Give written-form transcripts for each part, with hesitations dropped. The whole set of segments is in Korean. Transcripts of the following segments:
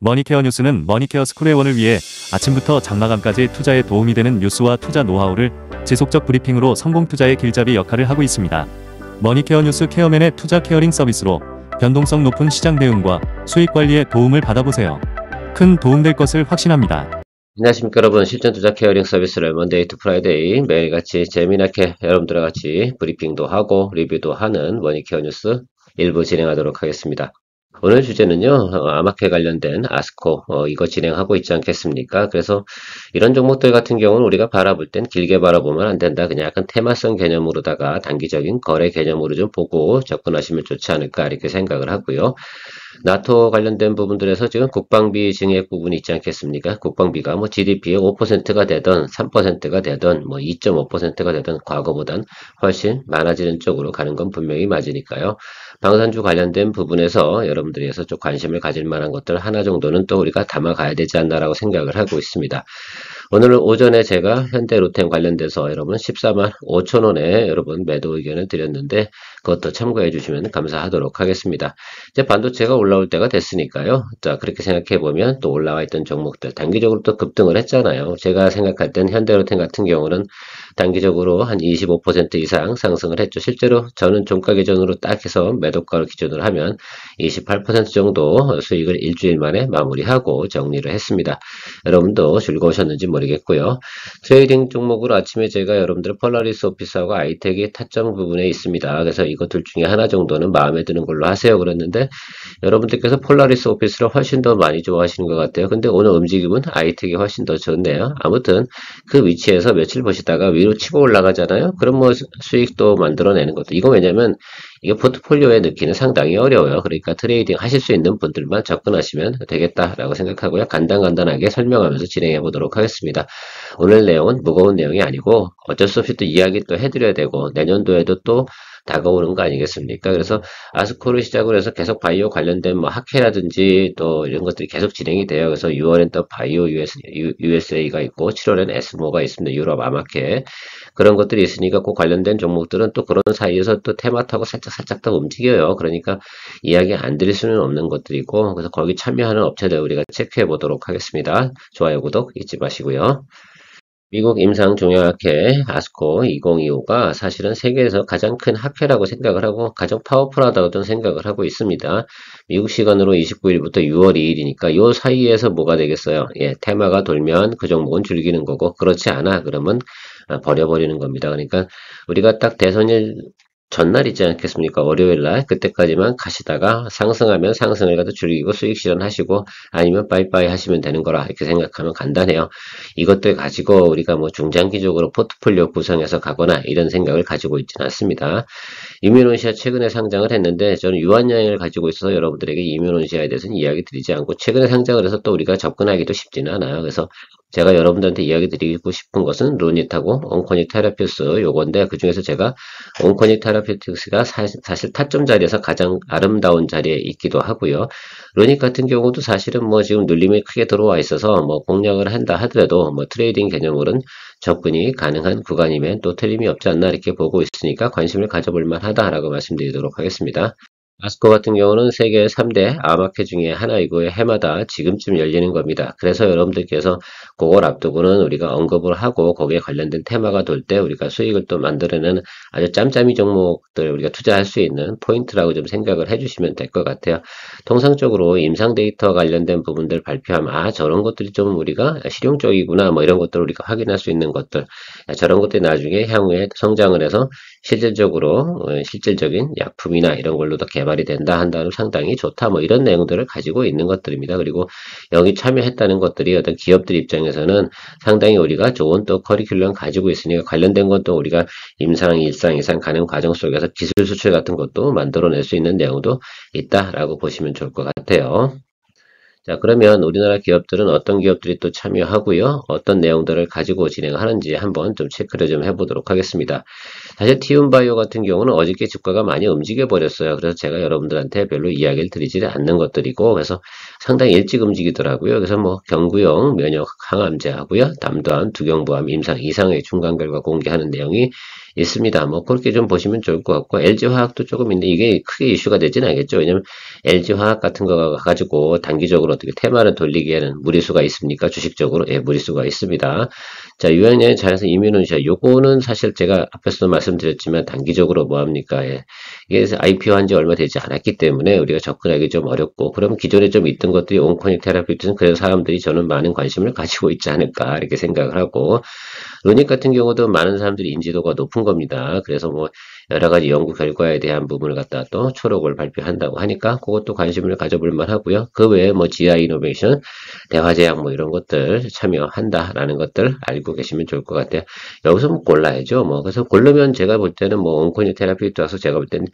머니케어 뉴스는 머니케어 스쿨회원을 위해 아침부터 장마감까지 투자에 도움이 되는 뉴스와 투자 노하우를 지속적 브리핑으로 성공 투자의 길잡이 역할을 하고 있습니다. 머니케어 뉴스 케어맨의 투자 케어링 서비스로 변동성 높은 시장 대응과 수익 관리에 도움을 받아보세요. 큰 도움될 것을 확신합니다. 안녕하십니까 여러분. 실전 투자 케어링 서비스를 먼데이 투 프라이데이 매일같이 재미나게 여러분들과 같이 브리핑도 하고 리뷰도 하는 머니케어 뉴스 일부 진행하도록 하겠습니다. 오늘 주제는요, 아마케 관련된 아스코, 이거 진행하고 있지 않겠습니까? 그래서 이런 종목들 같은 경우는 우리가 바라볼 땐 길게 바라보면 안 된다. 그냥 약간 테마성 개념으로다가 단기적인 거래 개념으로 좀 보고 접근하시면 좋지 않을까 이렇게 생각을 하고요. 나토 관련된 부분들에서 지금 국방비 증액 부분이 있지 않겠습니까? 국방비가 뭐 GDP의 5%가 되던 3%가 되던 뭐 2.5%가 되던 과거보단 훨씬 많아지는 쪽으로 가는 건 분명히 맞으니까요. 방산주 관련된 부분에서 여러분들에서 좀 관심을 가질 만한 것들 하나 정도는 또 우리가 담아가야 되지 않나라고 생각을 하고 있습니다. 오늘 오전에 제가 현대로템 관련돼서 여러분 14만 5천원에 여러분 매도 의견을 드렸는데 그것도 참고해 주시면 감사하도록 하겠습니다. 이제 반도체가 올라올 때가 됐으니까요. 자, 그렇게 생각해 보면 또 올라와 있던 종목들 단기적으로 또 급등을 했잖아요. 제가 생각할 땐 현대로템 같은 경우는 단기적으로 한 25% 이상 상승을 했죠. 실제로 저는 종가 기준으로 딱 해서 매도가를 기준으로 하면 28% 정도 수익을 일주일 만에 마무리하고 정리를 했습니다. 여러분도 즐거우셨는지 모르겠고요. 트레이딩 종목으로 아침에 제가 여러분들 폴라리스 오피스하고 아이텍이 타점 부분에 있습니다. 그래서 이거 둘 중에 하나 정도는 마음에 드는 걸로 하세요 그랬는데 여러분들께서 폴라리스 오피스를 훨씬 더 많이 좋아하시는 것 같아요. 근데 오늘 움직임은 아이텍이 훨씬 더 좋네요. 아무튼 그 위치에서 며칠 보시다가 위로 치고 올라가잖아요. 그럼 뭐 수익도 만들어내는 것도 이거 왜냐면 이게 포트폴리오에 넣기는 상당히 어려워요. 그러니까 트레이딩 하실 수 있는 분들만 접근하시면 되겠다라고 생각하고요. 간단하게 설명하면서 진행해 보도록 하겠습니다. 오늘 내용은 무거운 내용이 아니고 어쩔 수 없이 또 이야기 또 해드려야 되고 내년도에도 또 다가오는 거 아니겠습니까? 그래서 아스코를 시작으로 해서 계속 바이오 관련된 뭐 학회라든지 또 이런 것들이 계속 진행이 돼요. 그래서 6월엔 또 바이오 USA가 있고 7월엔 에스모가 있습니다. 유럽 아마케. 그런 것들이 있으니까 그 관련된 종목들은 또 그런 사이에서 또 테마타고 살짝 더 움직여요. 그러니까 이야기 안 드릴 수는 없는 것들이고 그래서 거기 참여하는 업체들 우리가 체크해 보도록 하겠습니다. 좋아요, 구독 잊지 마시고요. 미국 임상종양학회 아스코 2025가 사실은 세계에서 가장 큰 학회라고 생각을 하고 가장 파워풀하다고 생각을 하고 있습니다. 미국 시간으로 29일부터 6월 2일이니까 이 사이에서 뭐가 되겠어요? 예, 테마가 돌면 그 종목은 즐기는 거고 그렇지 않아 그러면 버려버리는 겁니다. 그러니까 우리가 딱 대선일 전날 있지 않겠습니까? 월요일날 그때까지만 가시다가 상승하면 상승을 가도 즐기고 수익 실현하시고 아니면 빠이빠이 하시면 되는 거라 이렇게 생각하면 간단해요. 이것들 가지고 우리가 뭐 중장기적으로 포트폴리오 구성해서 가거나 이런 생각을 가지고 있지는 않습니다. 이뮤논시아 최근에 상장을 했는데 저는 유한양을 가지고 있어서 여러분들에게 이뮤논시아에 대해서는 이야기 드리지 않고 최근에 상장을 해서 또 우리가 접근하기도 쉽지는 않아요. 그래서 제가 여러분들한테 이야기 드리고 싶은 것은 루닛하고 온코닉 테라피우스 요건데 그 중에서 제가 온코닉 테라피우스가 사실 타점 자리에서 가장 아름다운 자리에 있기도 하고요. 루닛 같은 경우도 사실은 뭐 지금 눌림이 크게 들어와 있어서 뭐 공략을 한다 하더라도 뭐 트레이딩 개념으로는 접근이 가능한 구간이면 또 틀림이 없지 않나 이렇게 보고 있으니까 관심을 가져볼 만하다라고 말씀드리도록 하겠습니다. 아스코 같은 경우는 세계 3대 아마케 중에 하나이고 해마다 지금쯤 열리는 겁니다. 그래서 여러분들께서 그걸 앞두고는 우리가 언급을 하고 거기에 관련된 테마가 돌 때 우리가 수익을 또 만들어내는 아주 짬짬이 종목들 우리가 투자할 수 있는 포인트라고 좀 생각을 해주시면 될 것 같아요. 통상적으로 임상 데이터 관련된 부분들 발표하면 아 저런 것들이 좀 우리가 실용적이구나 뭐 이런 것들을 우리가 확인할 수 있는 것들 저런 것들이 나중에 향후에 성장을 해서 실질적으로 실질적인 약품이나 이런 걸로도 개발이 된다 한다면 상당히 좋다 뭐 이런 내용들을 가지고 있는 것들입니다. 그리고 여기 참여했다는 것들이 어떤 기업들 입장에서는 상당히 우리가 좋은 또 커리큘럼 가지고 있으니까 관련된 것도 우리가 임상, 일상, 이상 가는 과정 속에서 기술 수출 같은 것도 만들어낼 수 있는 내용도 있다라고 보시면 좋을 것 같아요. 자, 그러면 우리나라 기업들은 어떤 기업들이 또 참여하고요. 어떤 내용들을 가지고 진행하는지 한번 좀 체크를 좀 해보도록 하겠습니다. 사실 티움바이오 같은 경우는 어저께 주가가 많이 움직여 버렸어요. 그래서 제가 여러분들한테 별로 이야기를 드리지 않는 것들이고 그래서 상당히 일찍 움직이더라고요. 그래서 뭐 경구용 면역 항암제 하고요. 담도암, 두경부암 임상 이상의 중간 결과 공개하는 내용이 있습니다. 뭐 그렇게 좀 보시면 좋을 것 같고 LG화학도 조금 있는데 이게 크게 이슈가 되진 않겠죠. 왜냐면 LG화학 같은 거 가지고 단기적으로 어떻게 테마를 돌리기에는 무리수가 있습니까? 주식적으로 예, 무리수가 있습니다. 자, 유한양의 자연산 이뮤노시아 요거는 사실 제가 앞에서도 말씀드렸지만 단기적으로 뭐 합니까? 예. 이게 IPO 한 지 얼마 되지 않았기 때문에 우리가 접근하기 좀 어렵고 그러면 기존에 좀 있던 것들이 온코닉 테라피우틱은 그래서 사람들이 저는 많은 관심을 가지고 있지 않을까 이렇게 생각을 하고 루닉 같은 경우도 많은 사람들이 인지도가 높은 겁니다. 그래서 뭐 여러 가지 연구 결과에 대한 부분을 갖다 또 초록을 발표한다고 하니까 그것도 관심을 가져볼 만하고요. 그 외에 뭐 GI 이노베이션, 대화제약 뭐 이런 것들 참여한다라는 것들 알고 계시면 좋을 것 같아요. 여기서 뭐 골라야죠. 뭐 그래서 고르면 제가 볼 때는 뭐 온코니 테라피우틱 와서 제가 볼 때는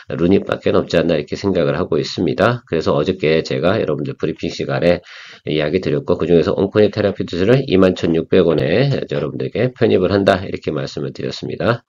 루닉밖에 없지 않나 이렇게 생각을 하고 있습니다. 그래서 어저께 제가 여러분들 브리핑 시간에 이야기 드렸고 그중에서 온코니 테라피우틱을 21,600원에 여러분들께 편입을 한다 이렇게 말씀을 드렸습니다.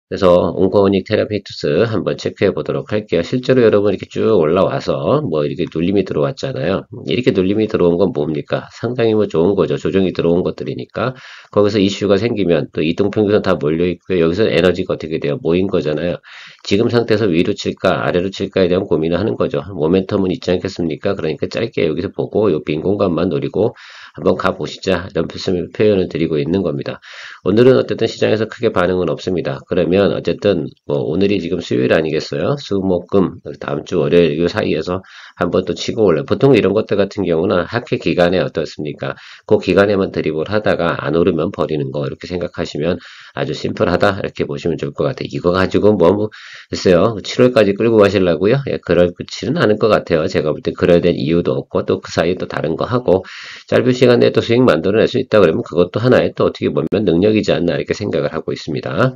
그래서 온코닉 테라피투스 한번 체크해 보도록 할게요. 실제로 여러분 이렇게 쭉 올라와서 뭐 이렇게 눌림이 들어왔잖아요. 이렇게 눌림이 들어온 건 뭡니까? 상당히 뭐 좋은 거죠. 조정이 들어온 것들이니까. 거기서 이슈가 생기면 또 이동평균선 다 몰려 있고요. 여기서 에너지가 어떻게 돼요? 모인 거잖아요. 지금 상태에서 위로 칠까 아래로 칠까에 대한 고민을 하는 거죠. 모멘텀은 있지 않겠습니까? 그러니까 짧게 여기서 보고 이 빈 공간만 노리고 한번 가보시자 이런 표현을 드리고 있는 겁니다. 오늘은 어쨌든 시장에서 크게 반응은 없습니다. 그러면 어쨌든 뭐 오늘이 지금 수요일 아니겠어요? 수, 목, 금 다음 주 월요일 이 사이에서 한번 또 치고 올라. 보통 이런 것들 같은 경우는 학회 기간에 어떻습니까? 그 기간에만 드립을 하다가 안 오르면 버리는 거 이렇게 생각하시면 아주 심플하다 이렇게 보시면 좋을 것 같아요. 이거 가지고 뭐 글쎄요 7월까지 끌고 가시려고요? 예, 그렇지는 않을 것 같아요. 제가 볼 때 그래야 될 이유도 없고 또 그 사이에 또 다른 거 하고 짧은 시간 내에 또 수익 만들어낼 수 있다 그러면 그것도 하나의 또 어떻게 보면 능력이지 않나 이렇게 생각을 하고 있습니다.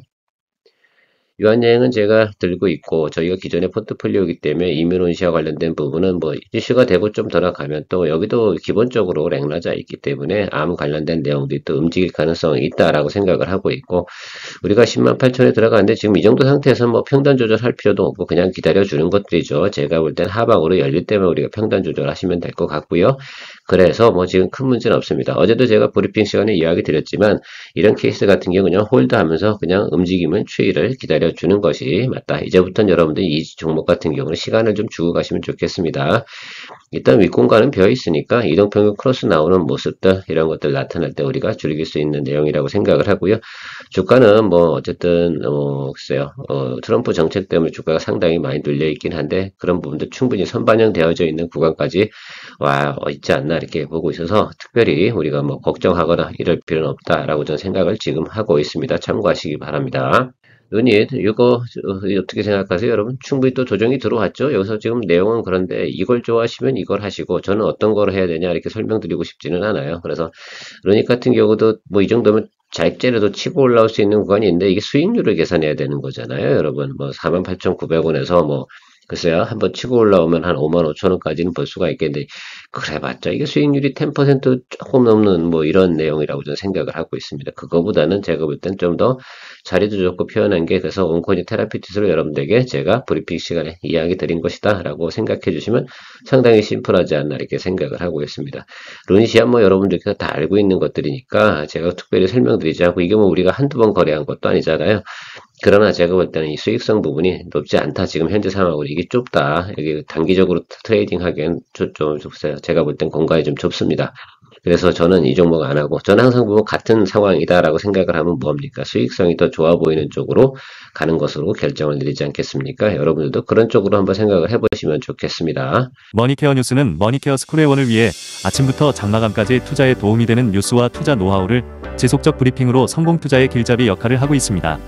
유한여행은 제가 들고 있고 저희가 기존의 포트폴리오이기 때문에 이뮤노시아 관련된 부분은 뭐 이슈가 되고 좀 돌아가면 또 여기도 기본적으로 랭라자 있기 때문에 암 관련된 내용들이 또 움직일 가능성이 있다라고 생각을 하고 있고 우리가 108,000에 들어가는데 지금 이 정도 상태에서 뭐 평단 조절할 필요도 없고 그냥 기다려주는 것들이죠. 제가 볼 땐 하방으로 열릴 때만 우리가 평단 조절하시면 될 것 같고요. 그래서 뭐 지금 큰 문제는 없습니다. 어제도 제가 브리핑 시간에 이야기 드렸지만 이런 케이스 같은 경우 그냥 홀드하면서 그냥 움직이면 추이를 기다려주는 것이 맞다. 이제부터는 여러분들이 이 종목 같은 경우는 시간을 좀 주고 가시면 좋겠습니다. 일단 윗공간은 비어 있으니까 이동평균 크로스 나오는 모습들 이런 것들 나타날 때 우리가 즐길 수 있는 내용이라고 생각을 하고요. 주가는 뭐 어쨌든 글쎄요 트럼프 정책 때문에 주가가 상당히 많이 눌려 있긴 한데 그런 부분도 충분히 선반영되어져 있는 구간까지 와 있지 않나 이렇게 보고 있어서 특별히 우리가 뭐 걱정하거나 이럴 필요는 없다라고 저는 생각을 지금 하고 있습니다. 참고하시기 바랍니다. 유닛 이거 어떻게 생각하세요 여러분? 충분히 또 조정이 들어왔죠. 여기서 지금 내용은 그런데 이걸 좋아하시면 이걸 하시고 저는 어떤 걸 해야 되냐 이렇게 설명드리고 싶지는 않아요. 그래서 루닉 같은 경우도 뭐 이 정도면 잘게라도 치고 올라올 수 있는 구간이 있는데 이게 수익률을 계산해야 되는 거잖아요. 여러분 뭐 48,900원에서 뭐 글쎄요 한번 치고 올라오면 한 55,000원까지는 볼 수가 있겠는데 그래 봤자 이게 수익률이 10% 조금 넘는 뭐 이런 내용이라고 저는 생각을 하고 있습니다. 그거보다는 제가 볼 땐 좀 더 자리도 좋고 표현한 게 그래서 온코니 테라피티스로 여러분들에게 제가 브리핑 시간에 이야기 드린 것이다 라고 생각해 주시면 상당히 심플하지 않나 이렇게 생각을 하고 있습니다. 루니시아 뭐 여러분들께서 다 알고 있는 것들이니까 제가 특별히 설명드리지 않고 이게 뭐 우리가 한두 번 거래한 것도 아니잖아요. 그러나 제가 볼 때는 이 수익성 부분이 높지 않다. 지금 현재 상황으로 이게 좁다. 여기 단기적으로 트레이딩 하기엔 좀 좁어요. 제가 볼 땐 공간이 좀 좁습니다. 그래서 저는 이 종목 안 하고 저는 항상 보면 같은 상황이다라고 생각을 하면 뭡니까? 수익성이 더 좋아 보이는 쪽으로 가는 것으로 결정을 내리지 않겠습니까? 여러분들도 그런 쪽으로 한번 생각을 해보시면 좋겠습니다. 머니케어 뉴스는 머니케어 스쿨회원을 위해 아침부터 장마감까지 투자에 도움이 되는 뉴스와 투자 노하우를 지속적 브리핑으로 성공 투자의 길잡이 역할을 하고 있습니다.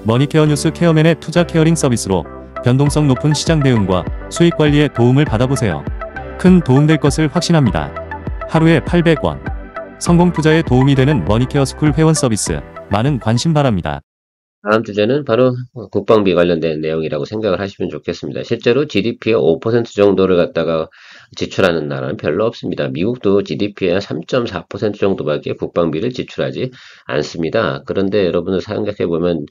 머니케어 뉴스 케어맨의 투자 케어링 서비스로 변동성 높은 시장 대응과 수익 관리에 도움을 받아보세요. 큰 도움될 것을 확신합니다. 하루에 800원. 성공 투자에 도움이 되는 머니케어 스쿨 회원 서비스. 많은 관심 바랍니다. 다음 주제는 바로 국방비 관련된 내용이라고 생각을 하시면 좋겠습니다. 실제로 GDP의 5% 정도를 갖다가 지출하는 나라는 별로 없습니다. 미국도 GDP의 3.4% 정도밖에 국방비를 지출하지 않습니다. 그런데 여러분들 생각해 보면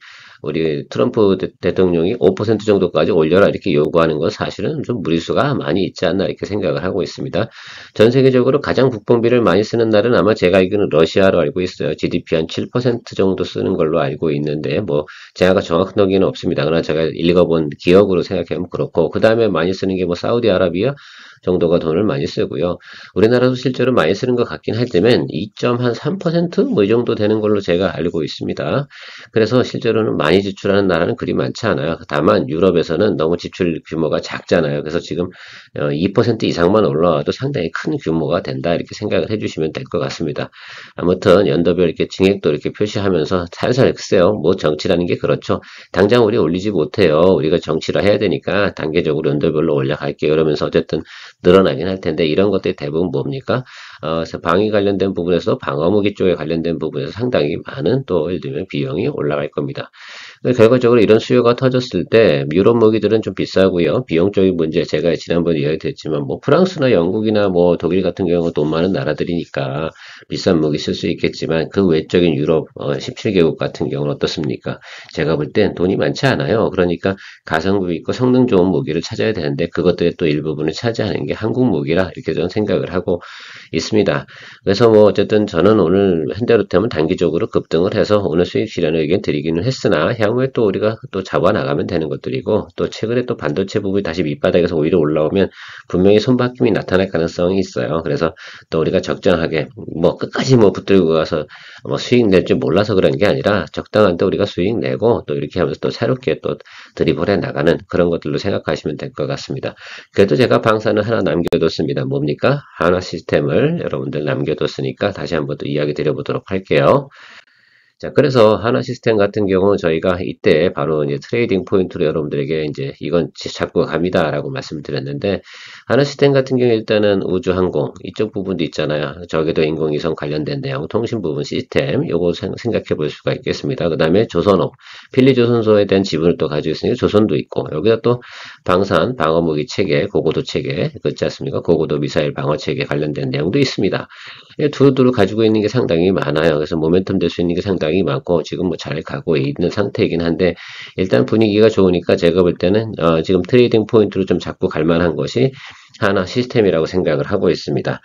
우리 트럼프 대통령이 5% 정도까지 올려라 이렇게 요구하는 건 사실은 좀 무리수가 많이 있지 않나 이렇게 생각을 하고 있습니다. 전 세계적으로 가장 국방비를 많이 쓰는 나라는 아마 제가 알기로는 러시아로 알고 있어요. GDP 한 7% 정도 쓰는 걸로 알고 있는데 뭐 제가 정확한 통계는 없습니다. 그러나 제가 읽어본 기억으로 생각하면 그렇고 그 다음에 많이 쓰는 게 뭐 사우디아라비아 정도가 돈을 많이 쓰고요. 우리나라도 실제로 많이 쓰는 것 같긴 하지만 2.3%뭐 이 정도 되는 걸로 제가 알고 있습니다. 그래서 실제로는 많이 지출하는 나라는 그리 많지 않아요. 다만 유럽에서는 너무 지출 규모가 작잖아요. 그래서 지금 2% 이상만 올라와도 상당히 큰 규모가 된다 이렇게 생각을 해주시면 될 것 같습니다. 아무튼 연도별 이렇게 증액도 이렇게 표시하면서 살살 글쎄요. 뭐 정치라는 게 그렇죠. 당장 우리 올리지 못해요. 우리가 정치를 해야 되니까 단계적으로 연도별로 올려갈게요. 이러면서 어쨌든 늘어나긴 할 텐데 이런 것들이 대부분 뭡니까? 방위 관련된 부분에서 방어무기 쪽에 관련된 부분에서 상당히 많은 또 예를 들면 비용이 올라갈 겁니다. 결과적으로 이런 수요가 터졌을 때 유럽 무기들은 좀 비싸고요. 비용적인 문제 제가 지난번에 이야기했지만 뭐 프랑스나 영국이나 뭐 독일 같은 경우는 돈 많은 나라들이니까 비싼 무기 쓸 수 있겠지만 그 외적인 유럽 17개국 같은 경우는 어떻습니까? 제가 볼 땐 돈이 많지 않아요. 그러니까 가성비 있고 성능 좋은 무기를 찾아야 되는데 그것들의 또 일부분을 차지하는 게 한국 무기라 이렇게 저는 생각을 하고 있습니다. 그래서 뭐 어쨌든 저는 오늘 현대로템은 단기적으로 급등을 해서 오늘 수익 실현 의견 드리기는 했으나 향후에 또 우리가 또 잡아 나가면 되는 것들이고 또 최근에 또 반도체 부분이 다시 밑바닥에서 오히려 올라오면 분명히 손바뀜이 나타날 가능성이 있어요. 그래서 또 우리가 적정하게 뭐 끝까지 뭐 붙들고 가서 뭐 수익 낼 줄 몰라서 그런 게 아니라 적당한 때 우리가 수익 내고 또 이렇게 하면서 또 새롭게 또 드리블해 나가는 그런 것들로 생각하시면 될 것 같습니다. 그래도 제가 방사는 하나 남겨뒀습니다. 뭡니까? 하나 시스템을 여러분들 남겨뒀으니까 다시 한번 또 이야기 드려보도록 할게요. 자, 그래서 하나 시스템 같은 경우 저희가 이때 바로 이제 트레이딩 포인트로 여러분들에게 이제 이건 잡고 갑니다라고 말씀드렸는데 하나 시스템 같은 경우 일단은 우주항공 이쪽 부분도 있잖아요. 저기도 인공위성 관련된 내용, 통신 부분 시스템 요거 생각해 볼 수가 있겠습니다. 그 다음에 조선업, 필리조선소에 대한 지분을 또 가지고 있으니까 조선도 있고 여기다 또 방산, 방어무기 체계, 고고도 체계 그렇지 않습니까? 고고도 미사일 방어 체계 관련된 내용도 있습니다. 두루두루 가지고 있는 게 상당히 많아요. 그래서 모멘텀 될 수 있는 게 상당히 많고 지금 뭐 잘 가고 있는 상태이긴 한데 일단 분위기가 좋으니까 제가 볼 때는 지금 트레이딩 포인트로 좀 잡고 갈 만한 것이 하나 시스템이라고 생각을 하고 있습니다.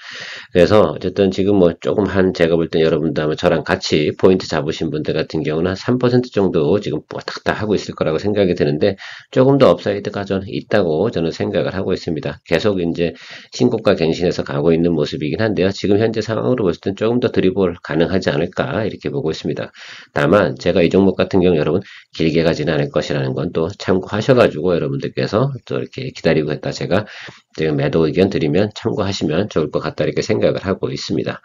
그래서 어쨌든 지금 뭐 조금 제가 볼 땐 여러분들 아마 저랑 같이 포인트 잡으신 분들 같은 경우는 한 3% 정도 지금 왔다 하고 있을 거라고 생각이 드는데 조금 더 업사이드가 좀 있다고 저는 생각을 하고 있습니다. 계속 이제 신고가 갱신해서 가고 있는 모습이긴 한데요. 지금 현재 상황으로 봤을 땐 조금 더 드리블 가능하지 않을까 이렇게 보고 있습니다. 다만 제가 이 종목 같은 경우 여러분 길게 가지는 않을 것이라는 건 또 참고하셔가지고 여러분들께서 또 이렇게 기다리고 있다 제가 지금 매도 의견 드리면 참고하시면 좋을 것 같다 이렇게 생각을 하고 있습니다.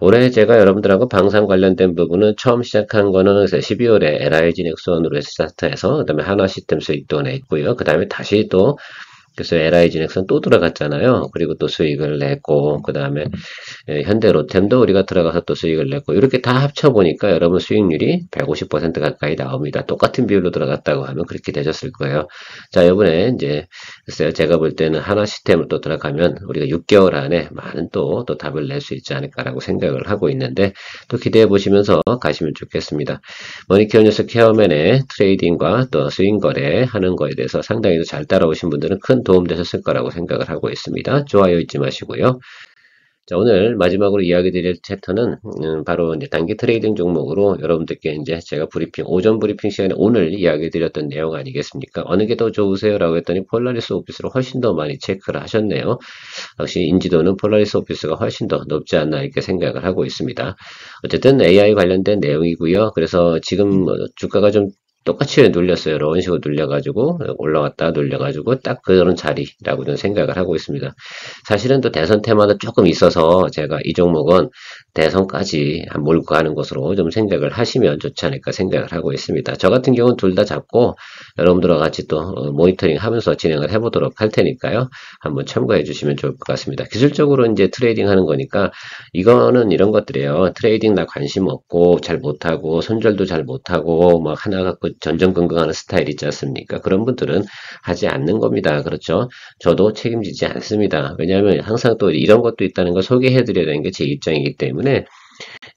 올해 제가 여러분들하고 방산 관련된 부분은 처음 시작한 거는 12월에 LIG 넥슨으로 스타트해서 그 다음에 하나 시스템 수익도 냈고요. 그 다음에 다시 또 그래서 LIG 넥슨 또 들어갔잖아요. 그리고 또 수익을 냈고 그 다음에 현대로템도 우리가 들어가서 또 수익을 냈고 이렇게 다 합쳐보니까 여러분 수익률이 150% 가까이 나옵니다. 똑같은 비율로 들어갔다고 하면 그렇게 되셨을 거예요. 자, 이번에 이제 글쎄요, 제가 볼 때는 하나 시스템을 또 들어가면 우리가 6개월 안에 많은 또 답을 낼 수 있지 않을까라고 생각을 하고 있는데 또 기대해 보시면서 가시면 좋겠습니다. 머니케어 뉴스 케어맨의 트레이딩과 또 수익 거래 하는 거에 대해서 상당히 잘 따라오신 분들은 큰 도움 되셨을 거라고 생각을 하고 있습니다. 좋아요 잊지 마시고요. 자, 오늘 마지막으로 이야기 드릴 챕터는 바로 이제 단기 트레이딩 종목으로 여러분들께 이제 제가 브리핑, 오전 브리핑 시간에 오늘 이야기 드렸던 내용 아니겠습니까? 어느 게 더 좋으세요? 라고 했더니 폴라리스 오피스로 훨씬 더 많이 체크를 하셨네요. 역시 인지도는 폴라리스 오피스가 훨씬 더 높지 않나 이렇게 생각을 하고 있습니다. 어쨌든 AI 관련된 내용이고요. 그래서 지금 주가가 좀 똑같이 눌렸어요. 이런 식으로 눌려가지고 올라왔다 눌려가지고 딱 그런 자리라고 저는 생각을 하고 있습니다. 사실은 또 대선 테마도 조금 있어서 제가 이 종목은 대선까지 몰고 가는 것으로 좀 생각을 하시면 좋지 않을까 생각을 하고 있습니다. 저 같은 경우는 둘 다 잡고 여러분들과 같이 또 모니터링 하면서 진행을 해보도록 할 테니까요. 한번 참고해 주시면 좋을 것 같습니다. 기술적으로 이제 트레이딩 하는 거니까 이거는 이런 것들이에요. 트레이딩 나 관심 없고 잘 못하고 손절도 잘 못하고 막 하나 갖고 전전긍긍하는 스타일 있지 않습니까? 그런 분들은 하지 않는 겁니다. 그렇죠? 저도 책임지지 않습니다. 왜냐하면 항상 또 이런 것도 있다는 걸 소개해드려야 되는 게 제 입장이기 때문에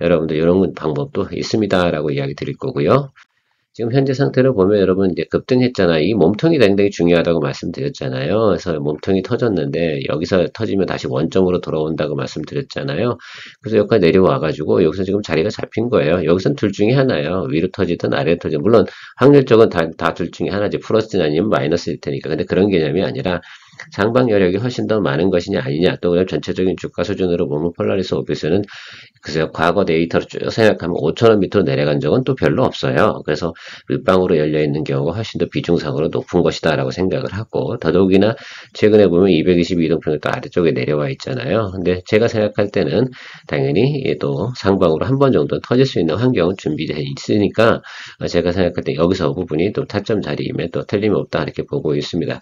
여러분들 이런 방법도 있습니다라고 이야기 드릴 거고요. 지금 현재 상태로 보면 여러분 이제 급등했잖아. 이 몸통이 굉장히 중요하다고 말씀드렸잖아요. 그래서 몸통이 터졌는데 여기서 터지면 다시 원점으로 돌아온다고 말씀드렸잖아요. 그래서 여기까지 내려와가지고 여기서 지금 자리가 잡힌 거예요. 여기서는 둘 중에 하나예요. 위로 터지든 아래로 터지든. 물론 확률적은 다 둘 중에 하나지. 플러스는 아니면 마이너스일 테니까. 근데 그런 개념이 아니라 상방 여력이 훨씬 더 많은 것이냐 아니냐 또 그냥 전체적인 주가 수준으로 보면 폴라리스 오피스는 그래서 과거 데이터로 쭉 생각하면 5,000원 밑으로 내려간 적은 또 별로 없어요. 그래서 윗방으로 열려있는 경우가 훨씬 더 비중상으로 높은 것이다 라고 생각을 하고 더더욱이나 최근에 보면 222동평이 또 아래쪽에 내려와 있잖아요. 근데 제가 생각할 때는 당연히 또 상방으로 한 번 정도 터질 수 있는 환경은 준비되어 있으니까 제가 생각할 때 여기서 부분이 또 타점 자리임에 또 틀림없다 이렇게 보고 있습니다.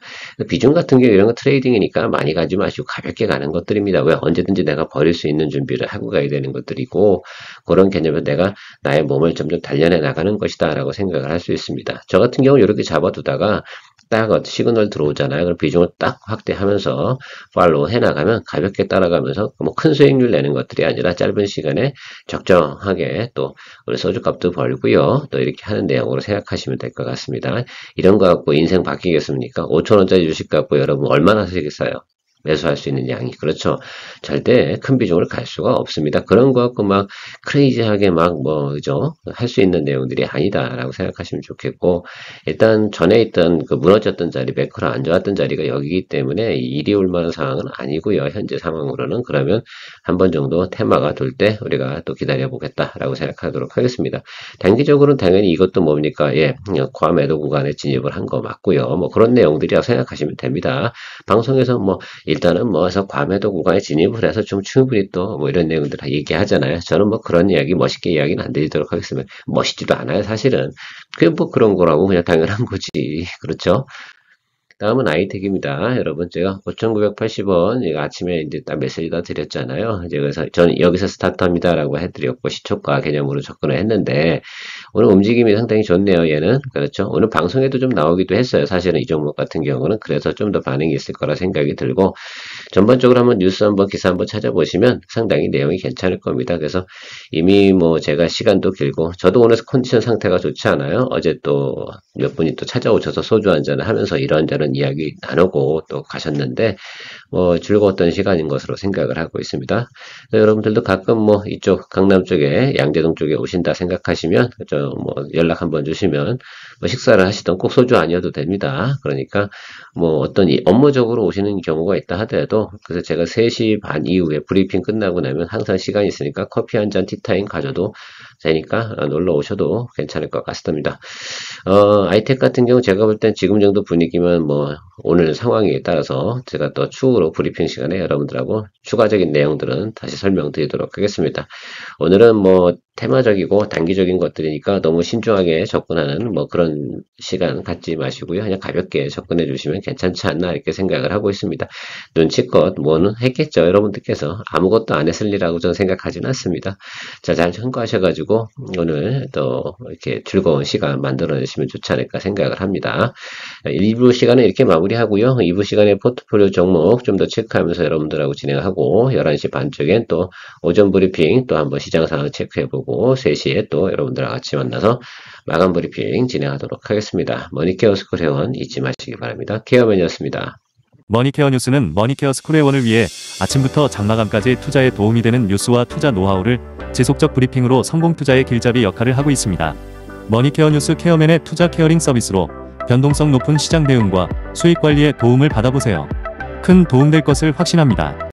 비중 같은 경우 이런 거 트레이딩이니까 많이 가지 마시고 가볍게 가는 것들입니다. 왜 언제든지 내가 버릴 수 있는 준비를 하고 가야 되는 것들이고 그런 개념에서 내가 나의 몸을 점점 단련해 나가는 것이다 라고 생각을 할 수 있습니다. 저 같은 경우는 이렇게 잡아두다가 딱 시그널 들어오잖아요. 그럼 비중을 딱 확대하면서 팔로우 해나가면 가볍게 따라가면서 뭐 큰 수익률 내는 것들이 아니라 짧은 시간에 적정하게 또 우리 소주값도 벌고요. 또 이렇게 하는 내용으로 생각하시면 될 것 같습니다. 이런 거 갖고 인생 바뀌겠습니까? 5,000원짜리 주식 갖고 여러분 얼마나 하시겠어요? 매수할 수 있는 양이. 그렇죠. 절대 큰 비중으로 갈 수가 없습니다. 그런 거 갖고 막 크레이지하게 막 그죠? 할 수 있는 내용들이 아니다라고 생각하시면 좋겠고, 일단 전에 있던 그 무너졌던 자리, 매크로 안 좋았던 자리가 여기이기 때문에 이리 올 만한 상황은 아니고요. 현재 상황으로는. 그러면 한 번 정도 테마가 돌 때 우리가 또 기다려 보겠다라고 생각하도록 하겠습니다. 단기적으로는 당연히 이것도 뭡니까? 예, 과매도 구간에 진입을 한 거 맞고요. 뭐 그런 내용들이라고 생각하시면 됩니다. 방송에서 일단은 해서 과매도 구간에 진입을 해서 좀 충분히 또 이런 내용들 얘기하잖아요. 저는 그런 이야기 멋있게 이야기는 안 드리도록 하겠습니다. 멋있지도 않아요, 사실은. 그게 그런 거라고 그냥 당연한 거지. 그렇죠? 다음은 아이텍입니다. 여러분, 제가 5,980원, 아침에 이제 딱 메시지 다 드렸잖아요. 이제 그래서 저는 여기서 스타트합니다라고 해드렸고, 시초가 개념으로 접근을 했는데, 오늘 움직임이 상당히 좋네요, 얘는. 그렇죠. 오늘 방송에도 좀 나오기도 했어요. 사실은 이 종목 같은 경우는. 그래서 좀 더 반응이 있을 거라 생각이 들고, 전반적으로 한번 뉴스 한번 기사 한번 찾아보시면 상당히 내용이 괜찮을 겁니다. 그래서 이미 제가 시간도 길고, 저도 오늘 컨디션 상태가 좋지 않아요. 어제 또 몇 분이 또 찾아오셔서 소주 한잔을 하면서 이런저런 이야기 나누고 또 가셨는데, 즐거웠던 시간인 것으로 생각을 하고 있습니다. 여러분들도 가끔 이쪽 강남 쪽에 양재동 쪽에 오신다 생각하시면 연락 한번 주시면 식사를 하시던 꼭 소주 아니어도 됩니다. 그러니까 어떤 업무적으로 오시는 경우가 있다 하더라도 그래서 제가 3시 반 이후에 브리핑 끝나고 나면 항상 시간이 있으니까 커피 한 잔 티타임 가져도 되니까 놀러 오셔도 괜찮을 것 같습니다. 아이텍 같은 경우 제가 볼 땐 지금 정도 분위기면 오늘 상황에 따라서 제가 또 추후로 브리핑 시간에 여러분들하고 추가적인 내용들은 다시 설명드리도록 하겠습니다. 오늘은 테마적이고 단기적인 것들이니까 너무 신중하게 접근하는 그런 시간 갖지 마시고요. 그냥 가볍게 접근해 주시면 괜찮지 않나 이렇게 생각을 하고 있습니다. 눈치껏 뭐는 했겠죠. 여러분들께서 아무것도 안 했을 리라고 저는 생각하지는 않습니다. 자, 잘 참고하셔가지고 오늘 또 이렇게 즐거운 시간 만들어내시면 좋지 않을까 생각을 합니다. 1부 시간은 이렇게 마무리하고요. 2부 시간에 포트폴리오 종목 좀 더 체크하면서 여러분들하고 진행하고 11시 반 쪽엔 또 오전 브리핑 또 한번 시장 상황 체크해보고 3시에 또 여러분들과 같이 만나서 마감 브리핑 진행하도록 하겠습니다. 머니케어 스쿨 회원 잊지 마시기 바랍니다. 케어맨이었습니다. 머니케어 뉴스는 머니케어 스쿨 회원을 위해 아침부터 장마감까지 투자에 도움이 되는 뉴스와 투자 노하우를 지속적 브리핑으로 성공 투자의 길잡이 역할을 하고 있습니다. 머니케어 뉴스 케어맨의 투자 케어링 서비스로 변동성 높은 시장 대응과 수익 관리에 도움을 받아보세요. 큰 도움될 것을 확신합니다.